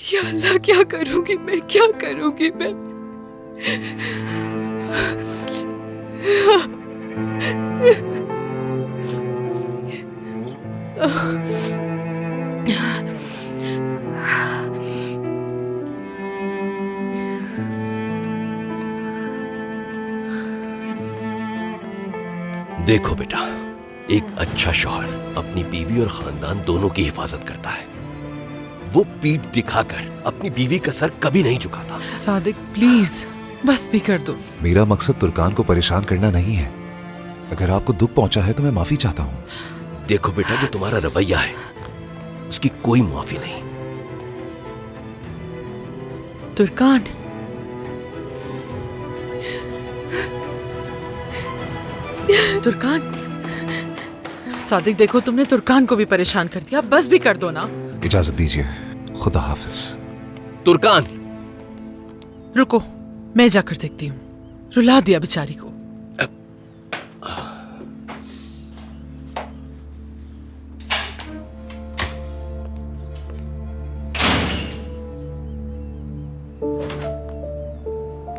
या अल्लाह, क्या करूंगी मैं, क्या करूंगी मैं। देखो बेटा, एक अच्छा शौहर अपनी बीवी और खानदान दोनों की हिफाजत करता है। वो पीठ दिखाकर अपनी बीवी का सर कभी नहीं झुकाता। सादिक प्लीज बस भी कर दो। मेरा मकसद तुर्कान को परेशान करना नहीं है। अगर आपको दुख पहुंचा है तो मैं माफी चाहता हूँ। देखो बेटा, जो तुम्हारा रवैया है उसकी कोई माफी नहीं। तुर्कान, तुर्कान, सादिक देखो तुमने तुर्कान को भी परेशान कर दिया, बस भी कर दो ना। इजाजत दीजिए, खुदा हाफिज। तुर्कान, रुको, मैं जाकर देखती हूँ। रुला दिया बेचारी को।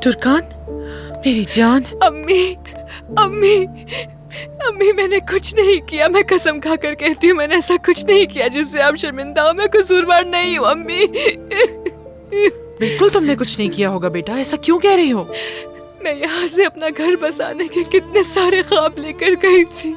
तुर्कान, मेरी जान। अम्मी, अम्मी, अम्मी, मैंने कुछ नहीं किया। मैं कसम खाकर कहती हूँ, मैंने ऐसा कुछ नहीं किया जिससे आप शर्मिंदा हो। मैं कसूरवार नहीं हूँ अम्मी। बिल्कुल तुमने कुछ नहीं किया होगा बेटा, ऐसा क्यों कह रही हो? मैं यहाँ से अपना घर बसाने के कितने सारे ख्वाब लेकर गई थी।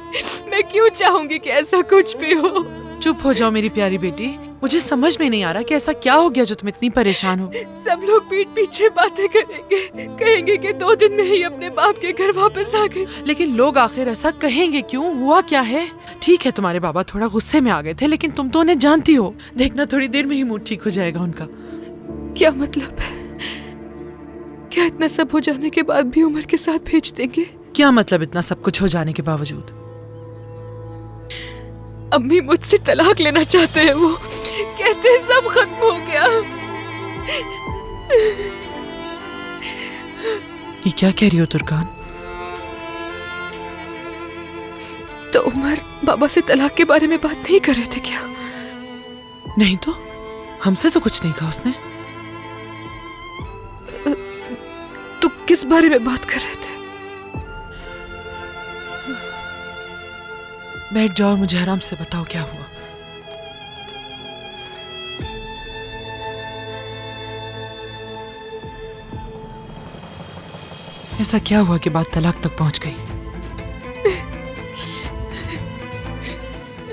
मैं क्यों चाहूंगी कि ऐसा कुछ भी हो। चुप हो जाओ मेरी प्यारी बेटी, मुझे समझ में नहीं आ रहा कि ऐसा क्या हो गया जो तुम इतनी परेशान हो। सब लोग पीठ पीछे बातें करेंगे, कहेंगे कि 2 दिन में ही अपने बाप के घर वापस आ गए। लेकिन लोग आखिर ऐसा कहेंगे क्यों? हुआ क्या है? ठीक है तुम्हारे बाबा थोड़ा गुस्से में आ गए थे, लेकिन तुम तो उन्हें जानती हो। देखना थोड़ी देर में ही मूड ठीक हो जाएगा उनका। क्या मतलब है? क्या इतना सब हो जाने के बाद भी उमर के साथ भेज देंगे? क्या मतलब इतना सब कुछ हो जाने के बावजूद? अम्मी मुझसे तलाक लेना चाहते हैं। वो कहते हैं सब खत्म हो गया। ये क्या कह रही हो तुर्कान? तो उमर बाबा से तलाक के बारे में बात नहीं कर रहे थे क्या? नहीं तो, हमसे तो कुछ नहीं कहा उसने। तो किस बारे में बात कर रहे थे? बैठ जाओ और मुझे आराम से बताओ क्या हुआ। ऐसा क्या हुआ कि बात तलाक तक पहुंच गई?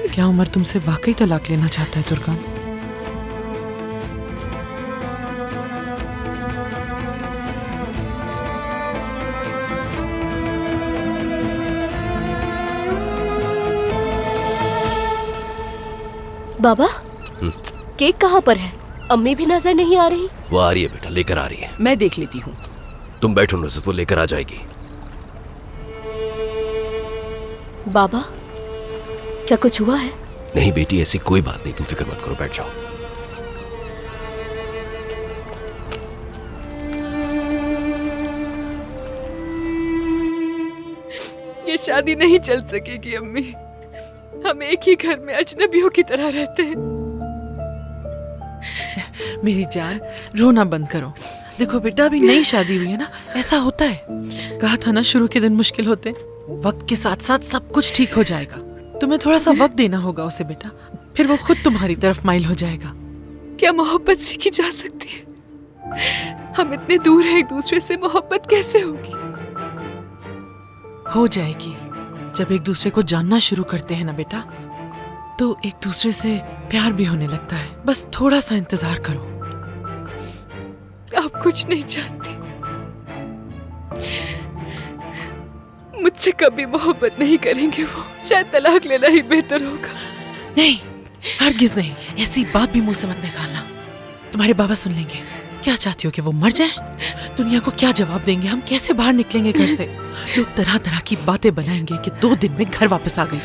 क्या उमर तुमसे वाकई तलाक लेना चाहता है तुर्कान? बाबा, केक कहाँ पर है? अम्मी भी नजर नहीं आ रही। वो आ रही है बेटा, लेकर आ रही है। मैं देख लेती हूँ। तुम बैठो नुसरत, वो लेकर आ जाएगी। बाबा, क्या कुछ हुआ है? नहीं बेटी, ऐसी कोई बात नहीं, तुम फिक्र मत करो, बैठ जाओ। ये शादी नहीं चल सकेगी अम्मी। हम एक ही घर में अजनबियों की तरह रहते हैं। मेरी जान, रोना बंद करो। देखो बेटा, अभी नई शादी हुई है ना, ऐसा होता है। कहा था ना शुरू के दिन मुश्किल होते, वक्त के साथ साथ सब कुछ ठीक हो जाएगा। तुम्हें थोड़ा सा वक्त देना होगा उसे बेटा, फिर वो खुद तुम्हारी तरफ माइल हो जाएगा। क्या मोहब्बत सीखी जा सकती है? हम इतने दूर हैं एक दूसरे से, मोहब्बत कैसे होगी? हो जाएगी। जब एक दूसरे को जानना शुरू करते हैं ना बेटा, तो एक दूसरे से प्यार भी होने लगता है। बस थोड़ा सा इंतजार करो। आप कुछ नहीं जानती। मुझसे कभी मोहब्बत नहीं करेंगे वो। शायद तलाक लेना ही बेहतर होगा। नहीं, हरगिज नहीं। ऐसी बात भी मुंह से मत निकालना, तुम्हारे बाबा सुन लेंगे। क्या चाहती हो कि वो मर जाए? दुनिया को क्या जवाब देंगे? हम कैसे बाहर निकलेंगे घर से? लोग तरह तरह की बातें बनाएंगे कि 2 दिन में घर वापस आ गई।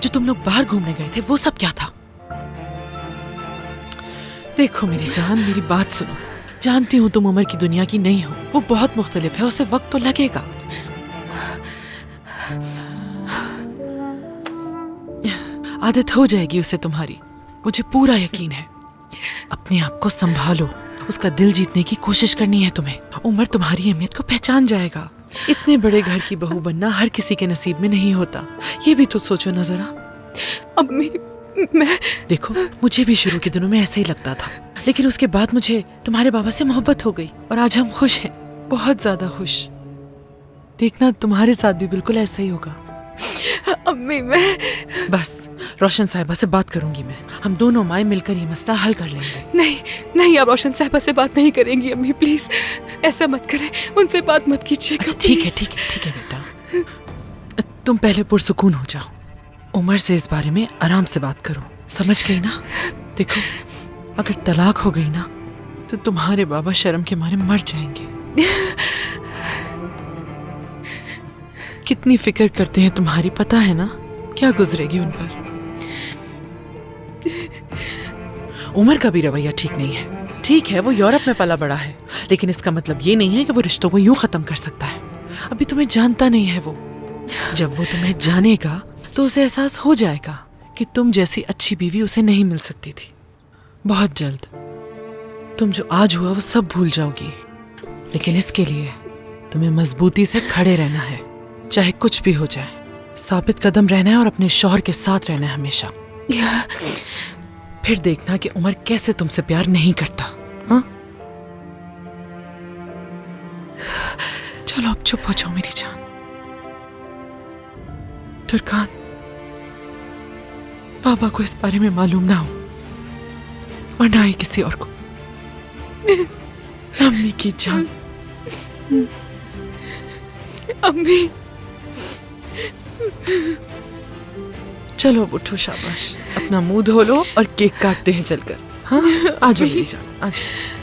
जो तुम लोग बाहर घूमने गए थे वो सब क्या था? देखो मेरी जान, मेरी बात सुनो। जानती हूँ तुम उम्र की दुनिया की नहीं हो, वो बहुत मुख्तलिफ है, उसे वक्त तो लगेगा। आदत हो जाएगी उसे तुम्हारी, मुझे पूरा यकीन है। अपने आप को संभालो। उसका दिल जीतने की कोशिश करनी है तुम्हें। उमर तुम्हारी अहमियत को पहचान जाएगा। इतने बड़े घर की बहू बनना हर किसी के नसीब में नहीं होता। ये भी तो सोचो ना जरा। अम्मी, मैं देखो, मुझे भी शुरू के दिनों में ऐसे ही लगता था, लेकिन उसके बाद मुझे तुम्हारे बाबा से मोहब्बत हो गई और आज हम खुश हैं, बहुत ज्यादा खुश। देखना तुम्हारे साथ भी बिल्कुल ऐसा ही होगा। अम्मी, मैं बस रोशन साहिबा से बात करूंगी मैं। हम दोनों माएं मिलकर ये मसला हल कर लेंगे। नहीं नहीं, आप रोशन साहबा से बात नहीं करेंगी अम्मी, प्लीज ऐसा मत करें, उनसे बात मत कीजिएगा। अच्छा ठीक है ठीक है ठीक है बेटा, तुम पहले पुरसुकून हो जाओ। उमर से इस बारे में आराम से बात करो, समझ गई ना? देखो, अगर तलाक हो गई ना तो तुम्हारे बाबा शर्म के मारे मर जाएंगे। कितनी फिक्र करते हैं तुम्हारी, पता है ना क्या गुजरेगी उन पर। उमर का भी रवैया ठीक नहीं है। ठीक है, वो यूरोप में पला बड़ा है, लेकिन इसका मतलब ये नहीं है कि वो रिश्तों को यूं खत्म कर सकता है। अभी तुम्हें जानता नहीं है वो। जब वो तुम्हें जानेगा तो उसे एहसास हो जाएगा कि तुम जैसी अच्छी बीवी उसे नहीं मिल सकती थी। बहुत जल्द तुम जो आज हुआ वो सब भूल जाओगी, लेकिन इसके लिए तुम्हें मजबूती से खड़े रहना है, चाहे कुछ भी हो जाए। साबित कदम रहना है और अपने शौहर के साथ रहना है हमेशा। फिर देखना कि उमर कैसे तुमसे प्यार नहीं करता। हाँ, चलो अब चुप हो जाओ मेरी जान। तुर्कान, पापा को इस बारे में मालूम ना हो और ना ही किसी और को। अम्मी की जान। अम्मी, चलो अब उठो, शाबाश। अपना मुंह धो लो और केक काटते हैं चलकर। हाँ, आ जाओ मेरी जान, आ जाओ।